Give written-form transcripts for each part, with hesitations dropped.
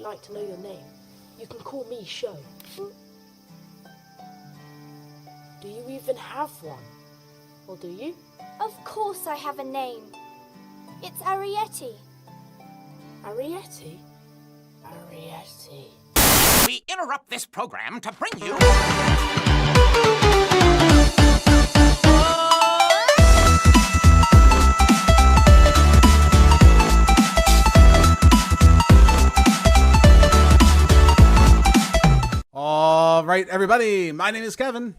like to know your name, you can call me Sho. Do you even have one? Or do you? Of course I have a name. It's Arrietty. Arrietty? Arrietty. We interrupt this program to bring you... All right, everybody. My name is Kevin.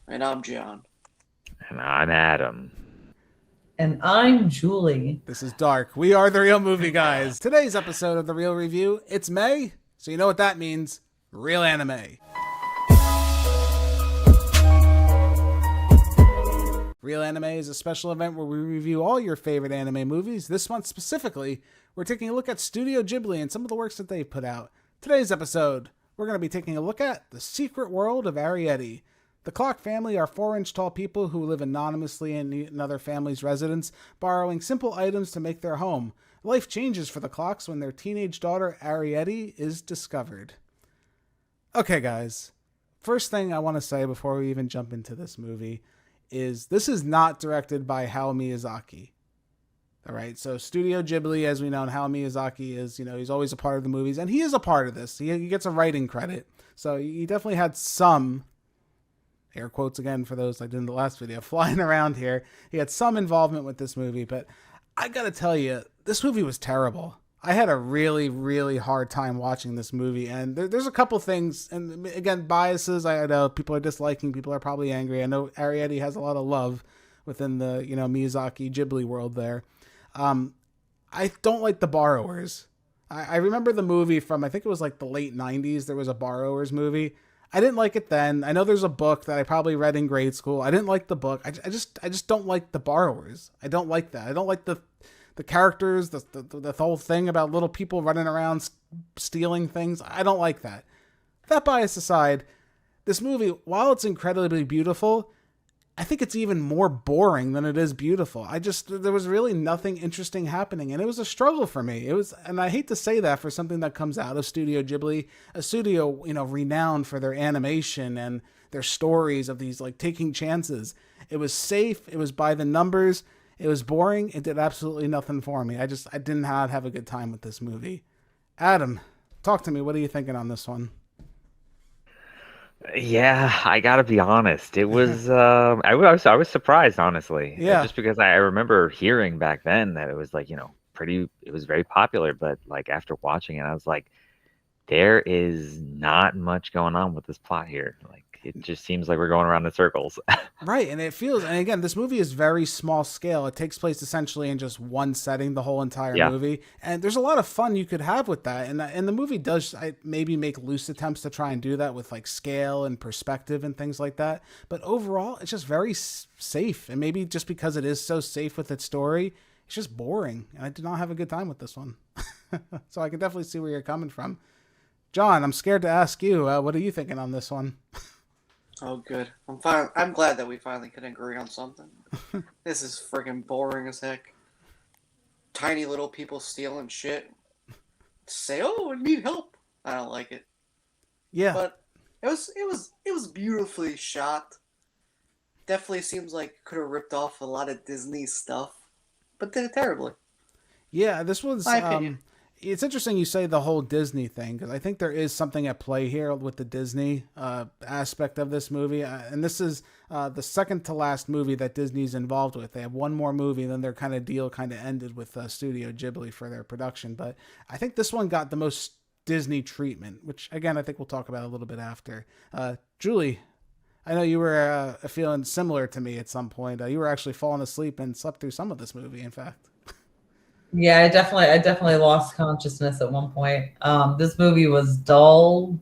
And I'm John. And I'm Adam. And I'm Julie. This is Dark. We are the Real Movie Guys. Today's episode of The Real Review, it's May, so you know what that means. Real anime. Real Anime is a special event where we review all your favorite anime movies. This month specifically, we're taking a look at Studio Ghibli and some of the works that they've put out. Today's episode, we're going to be taking a look at The Secret World of Arrietty. The Clock family are 4-inch tall people who live anonymously in another family's residence, borrowing simple items to make their home. Life changes for the Clocks when their teenage daughter Arrietty is discovered. Okay, guys. First thing I want to say before we even jump into this movie is this is not directed by Hayao Miyazaki. All right, so Studio Ghibli, as we know, and Hayao Miyazaki is, he's always a part of the movies, and he is a part of this. He gets a writing credit. So he definitely had some, air quotes again for those I did in the last video, flying around here. He had some involvement with this movie, but I gotta tell you, this movie was terrible. I had a really, really hard time watching this movie, and there's a couple things, and again, biases. I know people are disliking, people are probably angry. I know Arrietty has a lot of love within the, Miyazaki Ghibli world there. I don't like The Borrowers. I remember the movie from, I think it was like the late 90s. There was a Borrowers movie. I didn't like it then. I know there's a book that I probably read in grade school. I didn't like the book. I just don't like The Borrowers. I don't like that. I don't like the characters, the whole thing about little people running around stealing things. I don't like that. That bias aside, this movie, while it's incredibly beautiful, I think it's even more boring than it is beautiful. There was really nothing interesting happening, and it was a struggle for me. And I hate to say that for something that comes out of Studio Ghibli, a studio, renowned for their animation and their stories of these, taking chances. It was safe. It was by the numbers. It was boring. It did absolutely nothing for me. I did not have a good time with this movie. Adam, talk to me. What are you thinking on this one? Yeah, I gotta be honest. It was I was surprised, honestly. Yeah. Just because I remember hearing back then that it was it was very popular, but after watching it, I was like, there is not much going on with this plot here. It just seems like we're going around in circles. Right, and and again, this movie is very small scale. It takes place essentially in just one setting, the whole entire movie. And there's a lot of fun you could have with that. And the movie does maybe make loose attempts to try and do that with scale and perspective and things like that. But overall, it's just very safe. And maybe just because it is so safe with its story, it's just boring. And I did not have a good time with this one. So I can definitely see where you're coming from. John, I'm scared to ask you, what are you thinking on this one? Oh, good. I'm glad that we finally can agree on something. This is friggin' boring as heck. Tiny little people stealing shit. Say, "Oh, I need help." I don't like it. Yeah, but it was beautifully shot. Definitely seems like could have ripped off a lot of Disney stuff, but did it terribly. Yeah, this was. My opinion. It's interesting you say the whole Disney thing, because I think there is something at play here with the Disney aspect of this movie. And this is the second to last movie that Disney's involved with. They have one more movie, and then their deal ended with Studio Ghibli for their production. But I think this one got the most Disney treatment, which, again, I think we'll talk about a little bit after. Julie, I know you were feeling similar to me at some point. You were actually falling asleep and slept through some of this movie, in fact. Yeah, I definitely lost consciousness at one point. This movie was dull,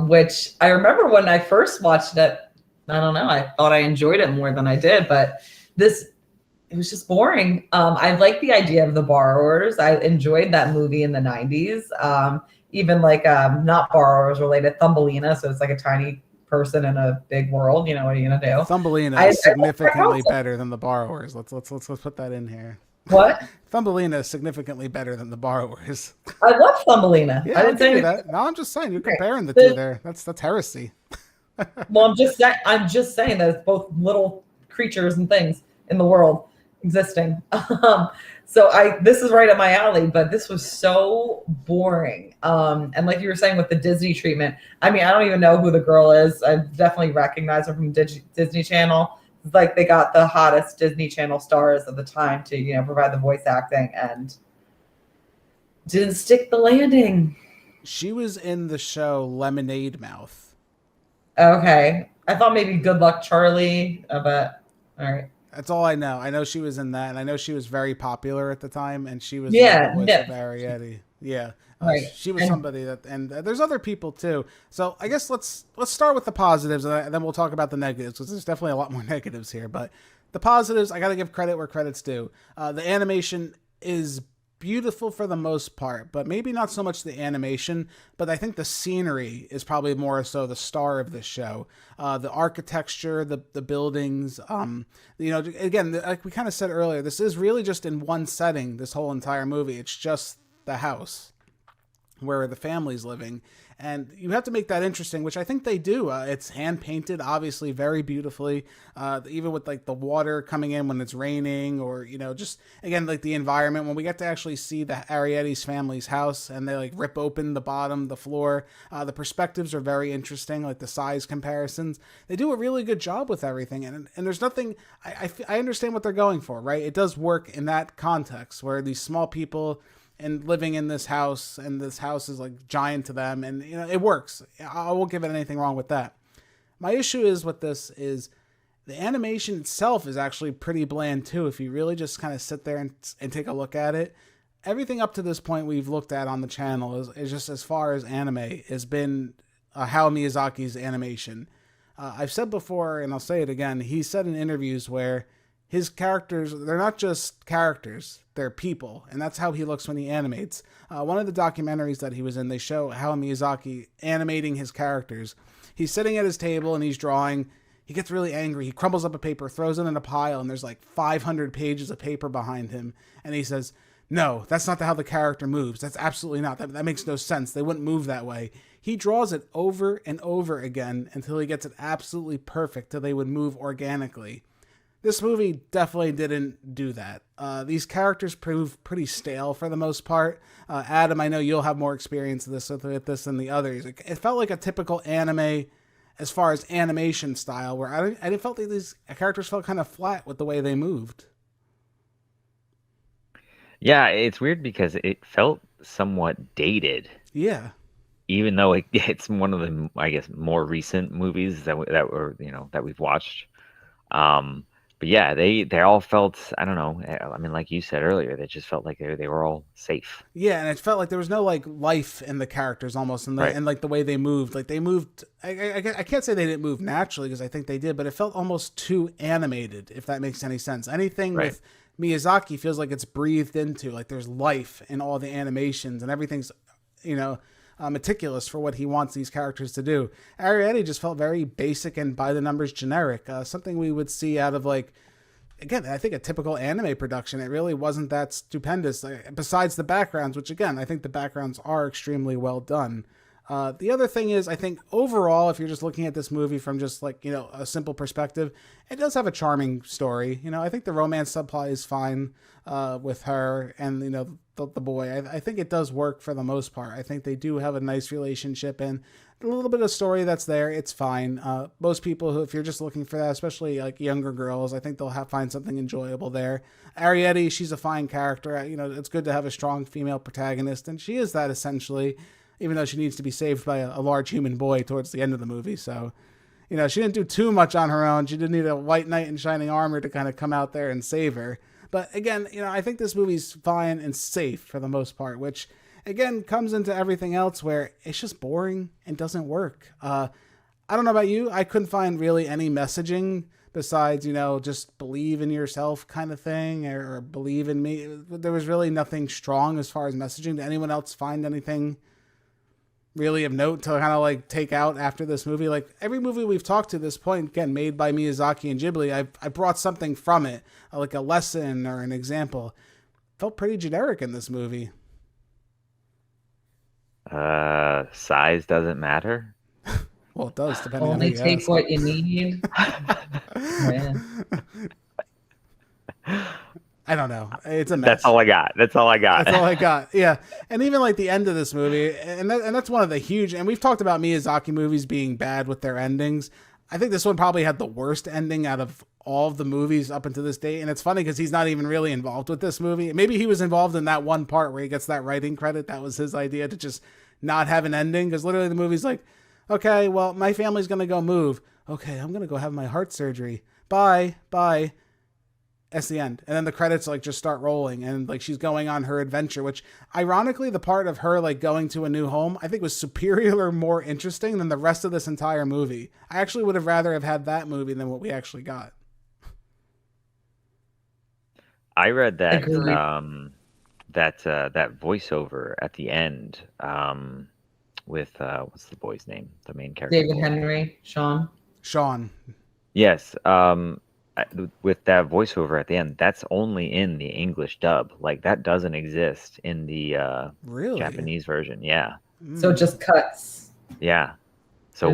which I remember when I first watched it. I don't know. I thought I enjoyed it more than I did, but it was just boring. I like the idea of The Borrowers. I enjoyed that movie in the 90s. Even not Borrowers related, Thumbelina. So it's a tiny person in a big world. What are you gonna do? Thumbelina is significantly better than The Borrowers. Let's put that in here. What? Thumbelina is significantly better than The Borrowers. I love Thumbelina. Yeah, I I'll didn't give say you anything. that. No, I'm just saying you're Okay. comparing the two there. That's heresy. Well, I'm just saying that it's both little creatures and things in the world existing. So this is right up my alley, but this was so boring. And like you were saying with the Disney treatment, I mean, I don't even know who the girl is. I definitely recognize her from Disney Channel. It's like they got the hottest Disney Channel stars of the time to, you know, provide the voice acting, and didn't stick the landing. She was in the show Lemonade Mouth. Okay. I thought maybe Good Luck Charlie, but all right. That's all I know. I know she was in that, and I know she was very popular at the time, and she was Yeah, the voice Nip. of Arrietty. Yeah, Right. she was And- somebody that, and there's other people too. So I guess let's start with the positives, and then we'll talk about the negatives, because there's definitely a lot more negatives here. But the positives, I got to give credit where credit's due. The animation is beautiful for the most part, but maybe not so much the animation, but I think the scenery is probably more so the star of this show. The architecture, the buildings, you know, again, like we kind of said earlier, this is really just in one setting, this whole entire movie. It's just the house where the family's living, and you have to make that interesting, which I think they do. It's hand painted, obviously, very beautifully, even with like the water coming in when it's raining, or, you know, just again, like the environment when we get to actually see the Arrietty's family's house and they like rip open the bottom, the floor. The perspectives are very interesting, like the size comparisons. They do a really good job with everything, and there's nothing. I understand what they're going for, right? It does work in that context where these small people and living in this house, and this house is like giant to them, and you know, it works. I won't give it anything wrong with that. My issue is with this is the animation itself is actually pretty bland too. If you really just kind of sit there and take a look at it, everything up to this point we've looked at on the channel is just, as far as anime, has been Hayao Miyazaki's animation. I've said before, and I'll say it again, he said in interviews where his characters, they're not just characters, they're people. And that's how he looks when he animates. One of the documentaries that he was in, they show Hayao Miyazaki animating his characters. He's sitting at his table and he's drawing. He gets really angry. He crumbles up a paper, throws it in a pile, and there's like 500 pages of paper behind him. And he says, no, that's not how the character moves. That's absolutely not. That makes no sense. They wouldn't move that way. He draws it over and over again until he gets it absolutely perfect, till they would move organically. This movie definitely didn't do that. These characters prove pretty stale for the most part. Adam, I know you'll have more experience with this than the others. It felt like a typical anime as far as animation style, where I didn't felt like these characters felt kind of flat with the way they moved. Yeah, it's weird because it felt somewhat dated. Yeah. Even though it's one of the, I guess, more recent movies that we've watched. But yeah, they all felt, I don't know. I mean, like you said earlier, they just felt like they were all safe. Yeah, and it felt like there was no like life in the characters almost, and and like the way they moved. Like they moved. I can't say they didn't move naturally, because I think they did, but it felt almost too animated, if that makes any sense. Anything with Miyazaki feels like it's breathed into. Like there's life in all the animations, and everything's, you know, meticulous for what he wants these characters to do. Arrietty just felt very basic and by the numbers generic. Something we would see out of, like, again, I think a typical anime production. It really wasn't that stupendous, besides the backgrounds, which again, I think the backgrounds are extremely well done. The other thing is, I think overall, if you're just looking at this movie from just like, you know, a simple perspective, it does have a charming story. You know, I think the romance subplot is fine with her and, you know, the boy. I think it does work for the most part. I think they do have a nice relationship, and a little bit of story that's there, it's fine. Most people who, if you're just looking for that, especially like younger girls, I think they'll find something enjoyable there. Arrietty, she's a fine character. You know, it's good to have a strong female protagonist, and she is that essentially, even though she needs to be saved by a large human boy towards the end of the movie. So, you know, she didn't do too much on her own. She didn't need a white knight in shining armor to kind of come out there and save her. But again, you know, I think this movie's fine and safe for the most part, which again comes into everything else where it's just boring and doesn't work. I don't know about you. I couldn't find really any messaging besides, you know, just believe in yourself kind of thing, or believe in me. There was really nothing strong as far as messaging. Did anyone else find anything really of note to kind of like take out after this movie? Like every movie we've talked to this point, again, made by Miyazaki and Ghibli, I brought something from it, like a lesson or an example. felt pretty generic in this movie. Size doesn't matter. Well, it does, depending on Only who you take ask. what you need. Man. I don't know. It's a mess. That's all I got. That's all I got. That's all I got. Yeah. And even like the end of this movie, and that's one of the huge, and we've talked about Miyazaki movies being bad with their endings. I think this one probably had the worst ending out of all of the movies up until this date. And it's funny because he's not even really involved with this movie. Maybe he was involved in that one part where he gets that writing credit. That was his idea, to just not have an ending. Because literally the movie's like, okay, well, my family's going to go move. Okay, I'm going to go have my heart surgery. Bye. That's the end. And then the credits like just start rolling, and like she's going on her adventure, which ironically the part of her like going to a new home I think was superior or more interesting than the rest of this entire movie. I actually would have rather have had that movie than what we actually got. I read that Agreed. that voiceover at the end with what's the boy's name? The main character. David Henry, Sean. Yes. With that voiceover at the end, that's only in the English dub. Like that doesn't exist in the Really? Japanese version. Yeah. So it just cuts. Yeah. So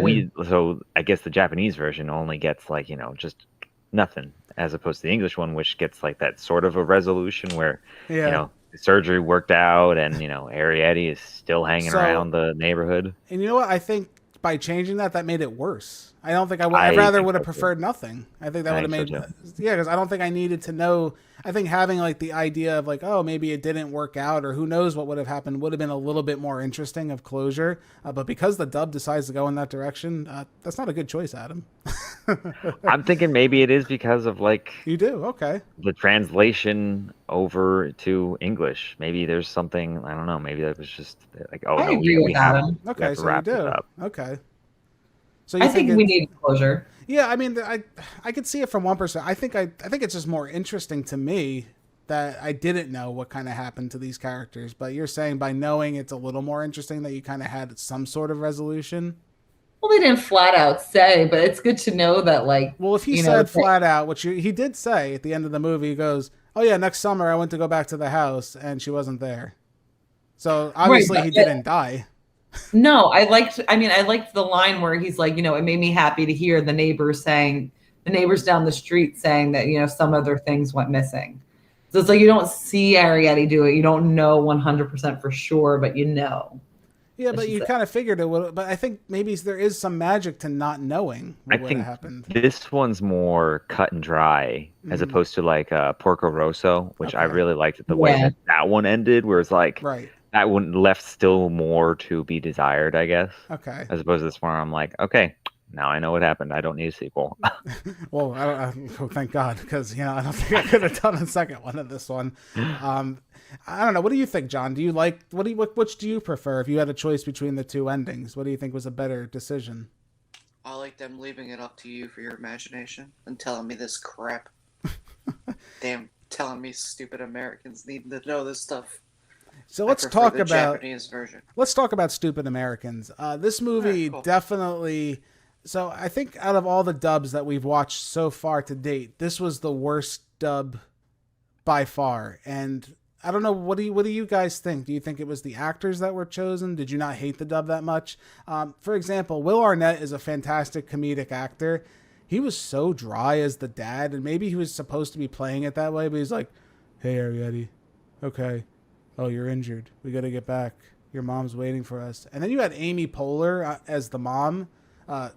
I guess the Japanese version only gets like, just nothing, as opposed to the English one, which gets like that sort of a resolution where, the surgery worked out and, Arrietty is still hanging around the neighborhood. And you know what? I think by changing that made it worse. I don't think I rather would have preferred nothing. I think that would have made, because I don't think I needed to know. I think having like the idea of like, oh, maybe it didn't work out or who knows what would have happened would have been a little bit more interesting of closure. But because the dub decides to go in that direction, that's not a good choice, Adam. I'm thinking maybe it is because of like you do. Okay. The translation over to English. Maybe there's something, I don't know. Maybe that was just like, oh, I no, agree we with have, Adam. we have to wrap this up. Okay. So I think we need closure. Yeah, I mean, I could see it from one person. I think it's just more interesting to me that I didn't know what kind of happened to these characters. But you're saying by knowing it's a little more interesting that you kind of had some sort of resolution. Well, they didn't flat out say, but it's good to know that, like. Well, if he said flat out, which he did say at the end of the movie, he goes, "Oh yeah, next summer I went to go back to the house and she wasn't there." So obviously he didn't die. No, I liked the line where he's like, it made me happy to hear the neighbors down the street saying that, some other things went missing. So it's like, you don't see Arrietty do it. You don't know 100% for sure, but Yeah, but you kind of figured it would. But I think maybe there is some magic to not knowing what would have happened. This one's more cut and dry as opposed to like Porco Rosso, which I really liked the way that one ended, where it's like, that one left still more to be desired, I guess. Okay. As opposed to this one, I'm like, okay, now I know what happened. I don't need a sequel. Well, thank God, because I don't think I could have done a second one of this one. I don't know. What do you think, John? Do you like which do you prefer if you had a choice between the two endings? What do you think was a better decision? I like them leaving it up to you for your imagination and telling me this crap. Damn, telling me stupid Americans need to know this stuff. So let's talk about Japanese version. Let's talk about Stupid Americans. This movie definitely. So I think out of all the dubs that we've watched so far to date, this was the worst dub by far. And I don't know, what do you guys think? Do you think it was the actors that were chosen? Did you not hate the dub that much? For example, Will Arnett is a fantastic comedic actor. He was so dry as the dad, and maybe he was supposed to be playing it that way, but he's like, "Hey, Arrietty, okay. Oh, you're injured. We got to get back. Your mom's waiting for us." And then you had Amy Poehler as the mom,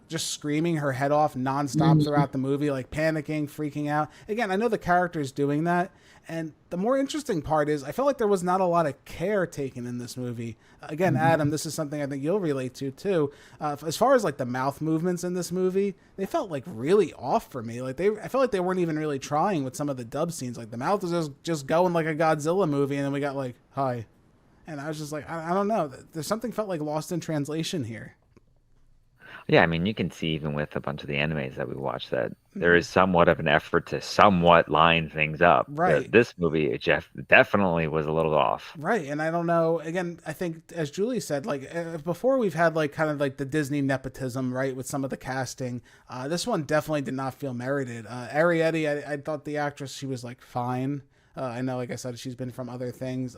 just screaming her head off nonstop throughout the movie, like panicking, freaking out. Again, I know the character's doing that. And the more interesting part is I felt like there was not a lot of care taken in this movie. Again, Adam, this is something I think you'll relate to too. As far as like the mouth movements in this movie, they felt like really off for me. Like I felt like they weren't even really trying with some of the dub scenes. Like the mouth was just going like a Godzilla movie, and then we got like, "Hi." And I was just like, I don't know. There's something felt like lost in translation here. Yeah, I mean, you can see even with a bunch of the animes that we watch that there is somewhat of an effort to somewhat line things up. Right. This movie, Jeff, definitely was a little off. Right, and I don't know. Again, I think, as Julie said, like before we've had like kind of like the Disney nepotism, right, with some of the casting. This one definitely did not feel merited. Arrietty, I thought the actress, she was like fine. I know, like I said, she's been from other things.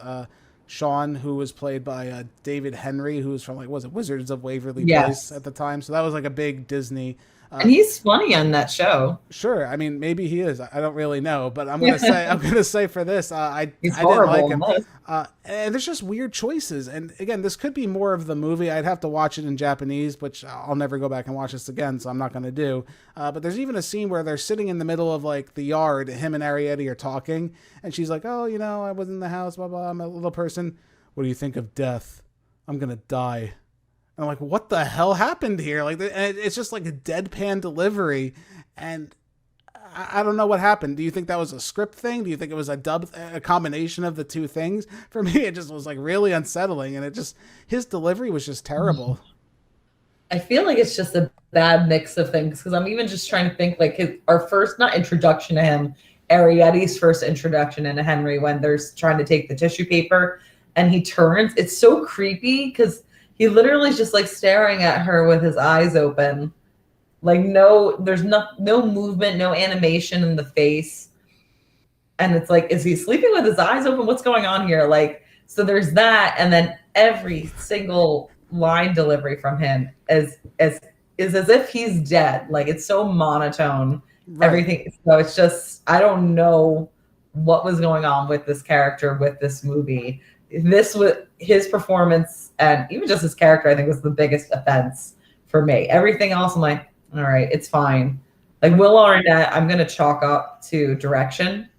Sean, who was played by David Henry, who was from, like, was it Wizards of Waverly Place at the time? So that was like a big Disney. And he's funny on that show. Sure, I mean, maybe he is. I don't really know, but I'm gonna say for this, I He's didn't like horrible. him. And there's just weird choices. And again, this could be more of the movie. I'd have to watch it in Japanese, which I'll never go back and watch this again, so I'm not gonna do. But there's even a scene where they're sitting in the middle of like the yard. Him and Arrietty are talking, and she's like, "Oh, you know, I was in the house. Blah blah. I'm a little person. What do you think of death? I'm gonna die." I'm like, what the hell happened here? Like, and it's just like a deadpan delivery, and I don't know what happened. Do you think that was a script thing? Do you think it was a combination of the two things? For me, it just was like really unsettling, and his delivery was just terrible. I feel like it's just a bad mix of things, because I'm even just trying to think like our first, not introduction to him, Arrietty's first introduction into Henry, when they're trying to take the tissue paper and he turns. It's so creepy because he literally is just like staring at her with his eyes open. Like there's no movement, no animation in the face. And it's like, is he sleeping with his eyes open? What's going on here? Like, so there's that. And then every single line delivery from him is as if he's dead. Like, it's so monotone, right. Everything. So it's just, I don't know what was going on with this character, with this movie. This was his performance, and even just his character, I think, was the biggest offense for me. Everything else, I'm like, all right, it's fine. Like Will Arnett, I'm gonna chalk up to direction.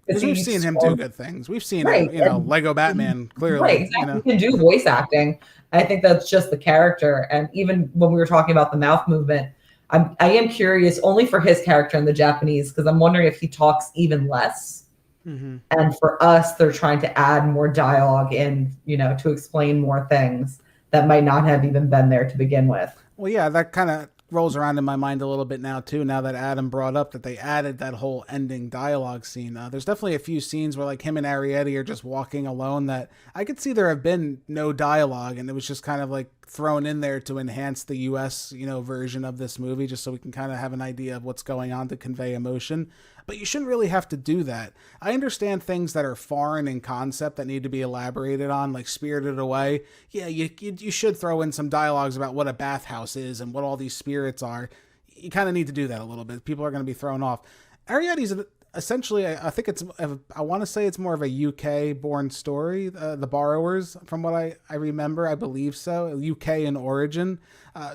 Because we've seen him do good things. We've seen him, Lego Batman, clearly. Right, exactly. He can do voice acting. I think that's just the character. And even when we were talking about the mouth movement, I am curious only for his character in the Japanese, because I'm wondering if he talks even less. And for us, they're trying to add more dialogue in, to explain more things that might not have even been there to begin with. Well, yeah, that kind of rolls around in my mind a little bit now, too, now that Adam brought up that they added that whole ending dialogue scene. There's definitely a few scenes where, like, him and Arrietty are just walking alone that I could see there have been no dialogue, and it was just kind of, like, thrown in there to enhance the U.S., version of this movie, just so we can kind of have an idea of what's going on to convey emotion. But you shouldn't really have to do that. I understand things that are foreign in concept that need to be elaborated on, like Spirited Away. Yeah, you should throw in some dialogues about what a bathhouse is and what all these spirits are. You kind of need to do that a little bit. People are going to be thrown off. Arrietty's essentially, I want to say it's more of a UK-born story, The Borrowers, from what I remember. I believe so. UK in origin.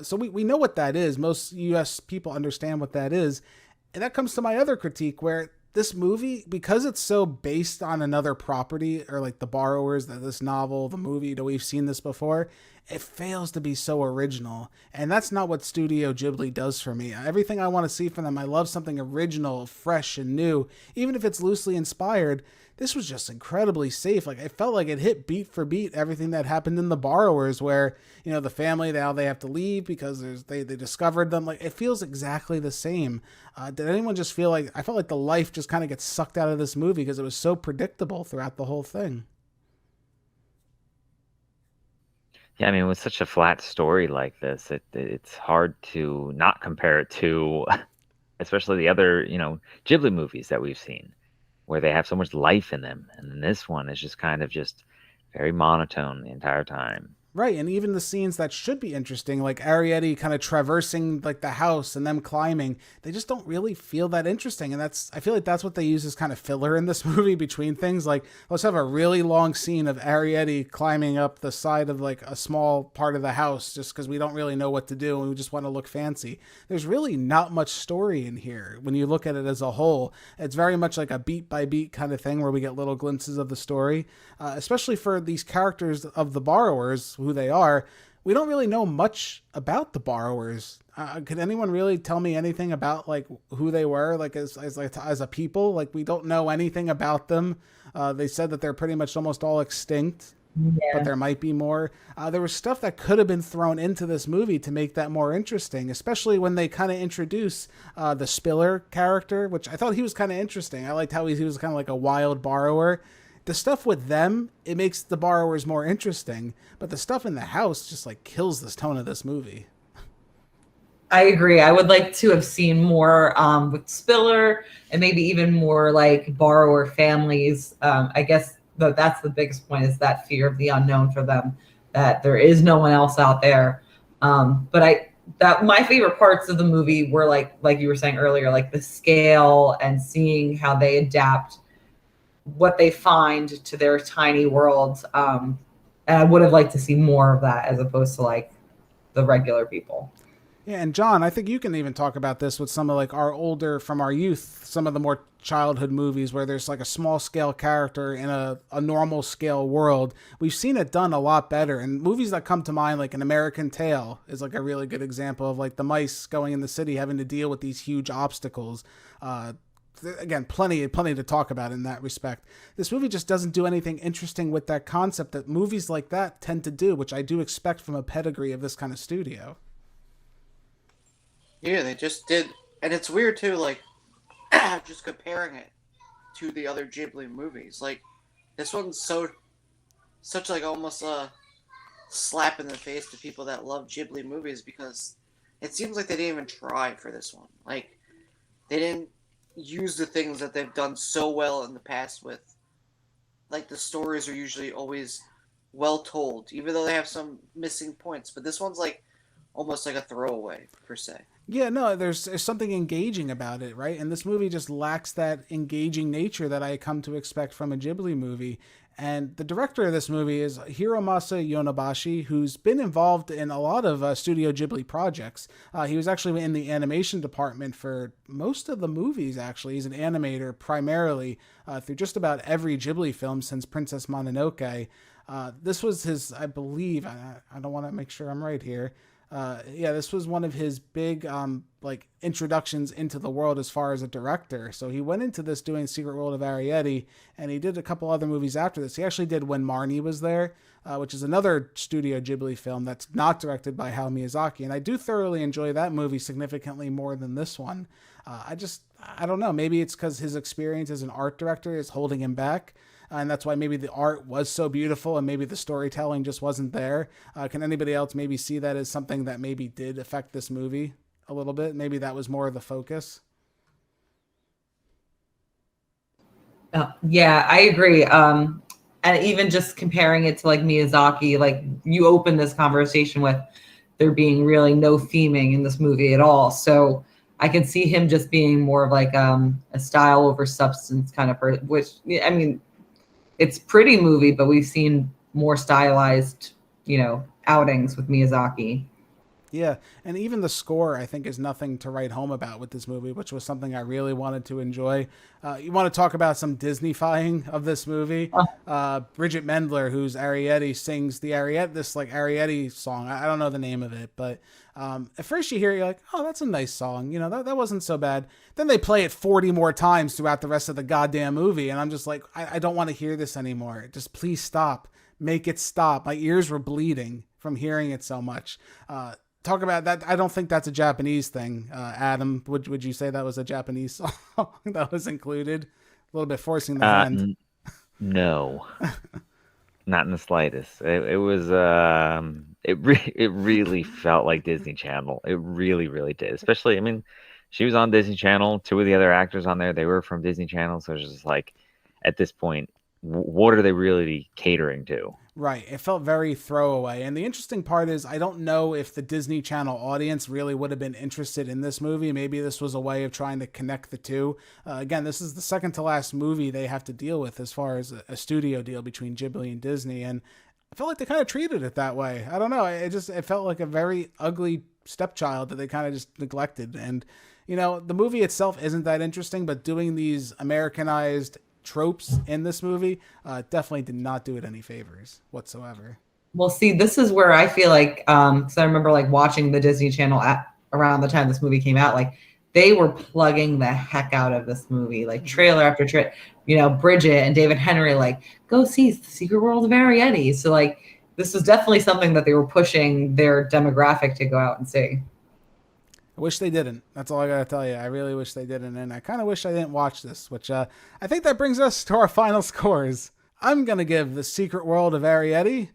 So we know what that is. Most US people understand what that is. And that comes to my other critique, where this movie, because it's so based on another property, or like The Borrowers, this novel, the movie, we've seen this before, it fails to be so original. And that's not what Studio Ghibli does for me. Everything I want to see from them, I love something original, fresh, and new. Even if it's loosely inspired, this was just incredibly safe. Like, it felt like it hit beat for beat everything that happened in The Borrowers, where, the family, they have to leave because they discovered them. Like, it feels exactly the same. Did anyone just feel like, I felt like the life just kind of gets sucked out of this movie because it was so predictable throughout the whole thing. Yeah, I mean, with such a flat story like this, it's hard to not compare it to, especially the other, Ghibli movies that we've seen, where they have so much life in them. And then this one is just kind of just very monotone the entire time. Right, and even the scenes that should be interesting, like Arrietty kind of traversing like the house and them climbing, they just don't really feel that interesting. And I feel like that's what they use as kind of filler in this movie between things. Like, let's have a really long scene of Arrietty climbing up the side of like a small part of the house just because we don't really know what to do and we just want to look fancy. There's really not much story in here when you look at it as a whole. It's very much like a beat by beat kind of thing where we get little glimpses of the story, especially for these characters of The Borrowers, who they are. We don't really know much about The Borrowers. Could anyone really tell me anything about like who they were, like as a people? Like, we don't know anything about them. They said that they're pretty much almost all extinct, but there might be more. There was stuff that could have been thrown into this movie to make that more interesting, especially when they kind of introduce the Spiller character, which I thought he was kind of interesting. I liked how he was kind of like a wild borrower. The stuff with them, it makes The Borrowers more interesting, but the stuff in the house just like kills this tone of this movie. I agree. I would like to have seen more with Spiller and maybe even more like borrower families. I guess that's the biggest point, is that fear of the unknown for them, that there is no one else out there. But my favorite parts of the movie were like you were saying earlier, like the scale and seeing how they adapt what they find to their tiny worlds. And I would have liked to see more of that as opposed to like the regular people. Yeah, and John, I think you can even talk about this with some of like our older, from our youth, some of the more childhood movies where there's like a small scale character in a normal scale world. We've seen it done a lot better. And movies that come to mind, like An American Tail, is like a really good example of like the mice going in the city having to deal with these huge obstacles. Again, plenty to talk about in that respect. This movie just doesn't do anything interesting with that concept that movies like that tend to do, which I do expect from a pedigree of this kind of studio. Yeah, they just did, and it's weird too, like, just comparing it to the other Ghibli movies. Like, this one's such like almost a slap in the face to people that love Ghibli movies, because it seems like they didn't even try for this one. Like, they didn't use the things that they've done so well in the past with. Like, the stories are usually always well told, even though they have some missing points. But this one's like almost like a throwaway, per se. Yeah, no, there's something engaging about it, right? And this movie just lacks that engaging nature that I come to expect from a Ghibli movie. And the director of this movie is Hiromasa Yonebashi, who's been involved in a lot of Studio Ghibli projects. He was actually in the animation department for most of the movies, actually. He's an animator primarily through just about every Ghibli film since Princess Mononoke. This was his, I believe, I don't want to make sure I'm right here. This was one of his big like introductions into the world as far as a director. So he went into this doing Secret World of Arrietty, and he did a couple other movies after this. He actually did When Marnie Was There, which is another Studio Ghibli film that's not directed by Hayao Miyazaki, and I do thoroughly enjoy that movie significantly more than this one. I don't know, maybe it's because his experience as an art director is holding him back. And that's why maybe the art was so beautiful and maybe the storytelling just wasn't there. Can anybody else maybe see that as something that maybe did affect this movie a little bit? Maybe that was more of the focus. Yeah, I agree. And even just comparing it to like Miyazaki, like you open this conversation with there being really no theming in this movie at all. So I can see him just being more of like a style over substance kind of person, which, I mean, it's pretty movie, but we've seen more stylized, outings with Miyazaki. Yeah, and even the score, I think, is nothing to write home about with this movie, which was something I really wanted to enjoy. You want to talk about some Disney-fying of this movie? Bridget Mendler, who's Arrietty, sings this like Arrietty song. I don't know the name of it, but at first you hear it, you're like, oh, that's a nice song. That wasn't so bad. Then they play it 40 more times throughout the rest of the goddamn movie, and I'm just like, I don't want to hear this anymore. Just please stop. Make it stop. My ears were bleeding from hearing it so much. Talk about that. I don't think that's a Japanese thing. Adam, would you say that was a Japanese song that was included? A little bit forcing the hand. No, not in the slightest. It was. It really felt like Disney Channel. It really, really did. Especially, I mean, she was on Disney Channel. Two of the other actors on there, they were from Disney Channel. So it's just like, at this point, what are they really catering to? Right. It felt very throwaway. And the interesting part is I don't know if the Disney Channel audience really would have been interested in this movie. Maybe this was a way of trying to connect the two. Again, this is the second to last movie they have to deal with as far as a studio deal between Ghibli and Disney. And I felt like they kind of treated it that way. I don't know. It felt like a very ugly stepchild that they kind of just neglected. And, the movie itself isn't that interesting, but doing these Americanized tropes in this movie definitely did not do it any favors whatsoever. Well, see, this is where I feel like, because I remember like watching the Disney Channel around the time this movie came out, like they were plugging the heck out of this movie, like trailer after trailer. Bridget and David Henry, like, go see Secret World of Arrietty. So like, this was definitely something that they were pushing their demographic to go out and see. I wish they didn't. That's all I got to tell you. I really wish they didn't. And I kind of wish I didn't watch this, which I think that brings us to our final scores. I'm going to give The Secret World of Arrietty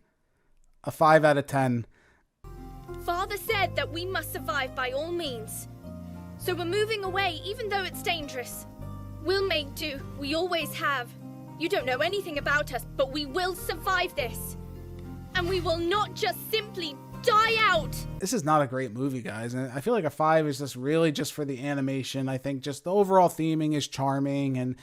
a 5 out of 10. For the said that we must survive by all means. So we're moving away, even though it's dangerous. We'll make do. We always have. You don't know anything about us, but we will survive this. And we will not just simply die out. This is not a great movie, guys. And I feel like a 5 is just really just for the animation. I think just the overall theming is charming, and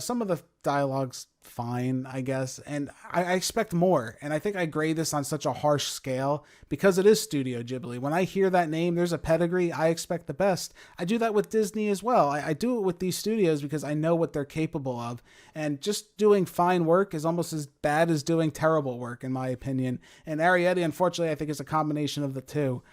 some of the dialogue's fine, I guess. And I expect more. And I think I grade this on such a harsh scale because it is Studio Ghibli. When I hear that name, there's a pedigree, I expect the best. I do that with Disney as well. I do it with these studios because I know what they're capable of. And just doing fine work is almost as bad as doing terrible work, in my opinion. And Arrietty, unfortunately, I think is a combination of the two.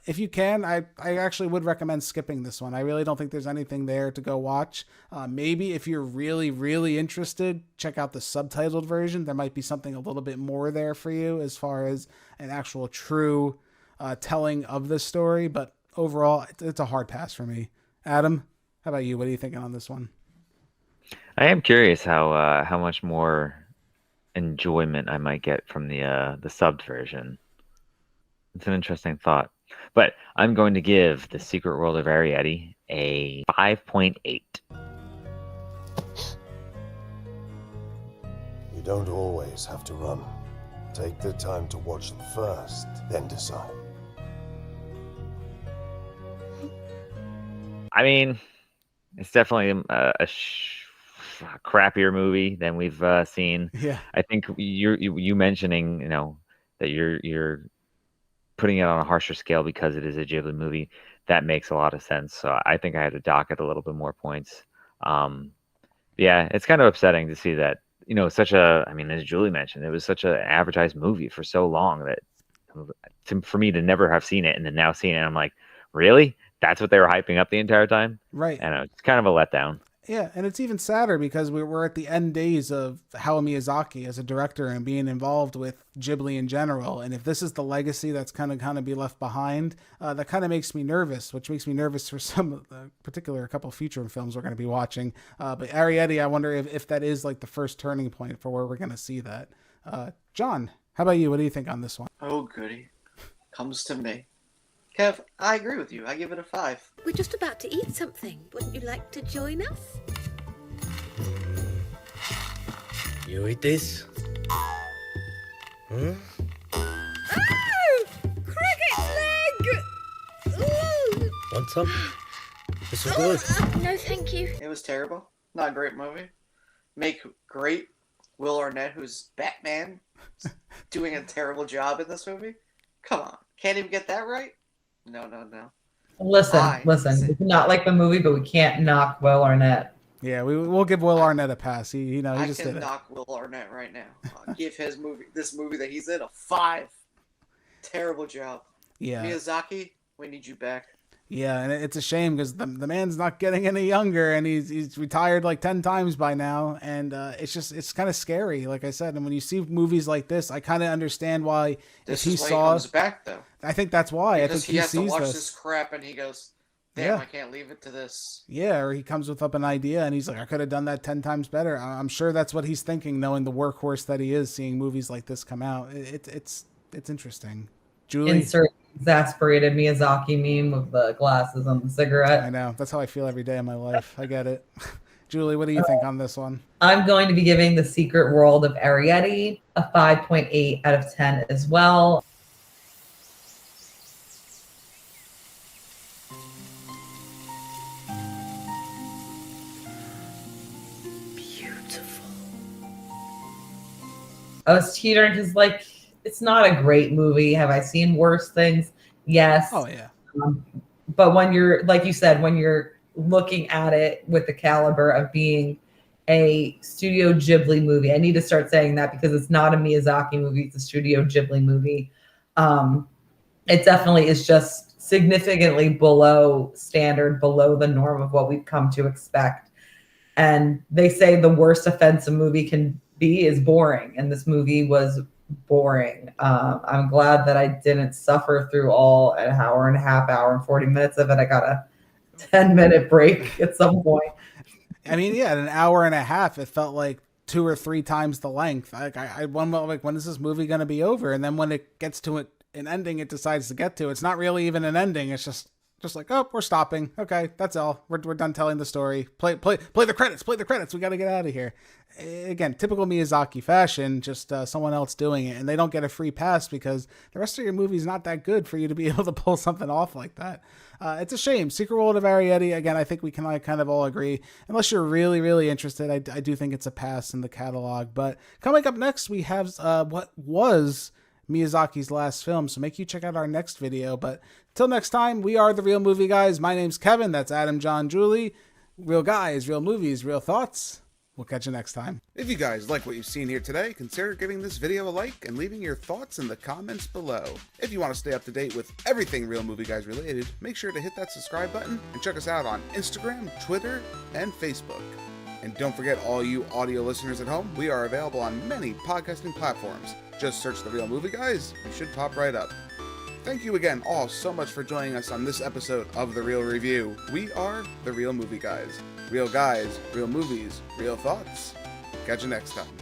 If you can, I actually would recommend skipping this one. I really don't think there's anything there to go watch. Maybe if you're really, really interested, check out the subtitled version. There might be something a little bit more there for you as far as an actual true telling of the story. But overall, it's a hard pass for me. Adam, how about you? What are you thinking on this one? I am curious how much more enjoyment I might get from the subbed version. It's an interesting thought. But I'm going to give The Secret World of Arrietty a 5.8. You don't always have to run. Take the time to watch them first, then decide. I mean, it's definitely a crappier movie than we've seen. Yeah. I think you mentioning, that you're putting it on a harsher scale because it is a Ghibli movie, that makes a lot of sense. So I think I had to dock it a little bit more points. Yeah, it's kind of upsetting to see that, as Julie mentioned, it was such an advertised movie for so long that for me to never have seen it and then now seeing it, I'm like, really? That's what they were hyping up the entire time? Right. And it's kind of a letdown. Yeah, and it's even sadder because we're at the end days of Hayao Miyazaki as a director and being involved with Ghibli in general. And if this is the legacy that's kind of be left behind, that kind of makes me nervous, which makes me nervous for some particular couple feature films we're going to be watching. But Arrietty, I wonder if that is like the first turning point for where we're going to see that. John, how about you? What do you think on this one? Oh, goody. Comes to me. Kev, I agree with you. I give it a 5. We're just about to eat something. Wouldn't you like to join us? You eat this? Huh? Oh! Cricket's leg! Ooh. Want some? It's so good. No, thank you. It was terrible. Not a great movie. Make great Will Arnett, who's Batman, doing a terrible job in this movie. Come on. Can't even get that right? No. Listen. We can not like the movie, but we can't knock Will Arnett. Yeah, we'll give Will Arnett a pass. He I just can did it. knock Will Arnett right now. I'll give this movie that he's in a 5. Terrible job. Yeah. Miyazaki, we need you back. Yeah, and it's a shame because the man's not getting any younger, and he's retired like 10 times by now, and it's kind of scary, like I said. And when you see movies like this, I kind of understand why. This if he is why saw, he comes back though. I think that's why. Because I think he has sees to watch this. this crap, and he goes, "Damn, Yeah. I can't leave it to this." Yeah, or he comes with up an idea, and he's like, "I could have done that 10 times better." I'm sure that's what he's thinking, knowing the workhorse that he is, seeing movies like this come out. It's interesting. Julie, Insert exasperated Miyazaki meme with the glasses and the cigarette. I know. That's how I feel every day of my life. I get it. Julie, what do you think on this one? I'm going to be giving The Secret World of Arrietty a 5.8 out of 10 as well. Beautiful. I was teetering because, it's not a great movie. Have I seen worse things? Yes. Oh, yeah. But when you're, like you said, when you're looking at it with the caliber of being a Studio Ghibli movie, I need to start saying that because it's not a Miyazaki movie, it's a Studio Ghibli movie. It definitely is just significantly below standard, below the norm of what we've come to expect. And they say the worst offense a movie can be is boring, and this movie was boring. I'm glad that I didn't suffer through all an hour and a half, hour and 40 minutes of it. I got a 10-minute break at some point. I mean, yeah, an hour and a half, it felt like 2 or 3 times the length. I wonder, when is this movie going to be over? And then when it gets to an ending it decides to get to. It's not really even an ending. It's just like, oh, we're stopping. Okay, that's all. We're done telling the story. Play the credits. Play the credits. We got to get out of here. Again, typical Miyazaki fashion, just someone else doing it, and they don't get a free pass because the rest of your movie is not that good for you to be able to pull something off like that. It's a shame. Secret World of Arrietty, again, I think we can kind of all agree. Unless you're really, really interested, I do think it's a pass in the catalog. But coming up next, we have what was Miyazaki's last film, so make you check out our next video. But till next time, we are The Real Movie Guys. My name's Kevin. That's Adam, John, Julie. Real guys, real movies, real thoughts. We'll catch you next time. If you guys like what you've seen here today, consider giving this video a like and leaving your thoughts in the comments below. If you want to stay up to date with everything Real Movie Guys related, make sure to hit that subscribe button and check us out on Instagram, Twitter, and Facebook. And don't forget, all you audio listeners at home, we are available on many podcasting platforms. Just search The Real Movie Guys, you should pop right up. Thank you again all so much for joining us on this episode of The Real Review. We are The Real Movie Guys. Real guys, real movies, real thoughts. Catch you next time.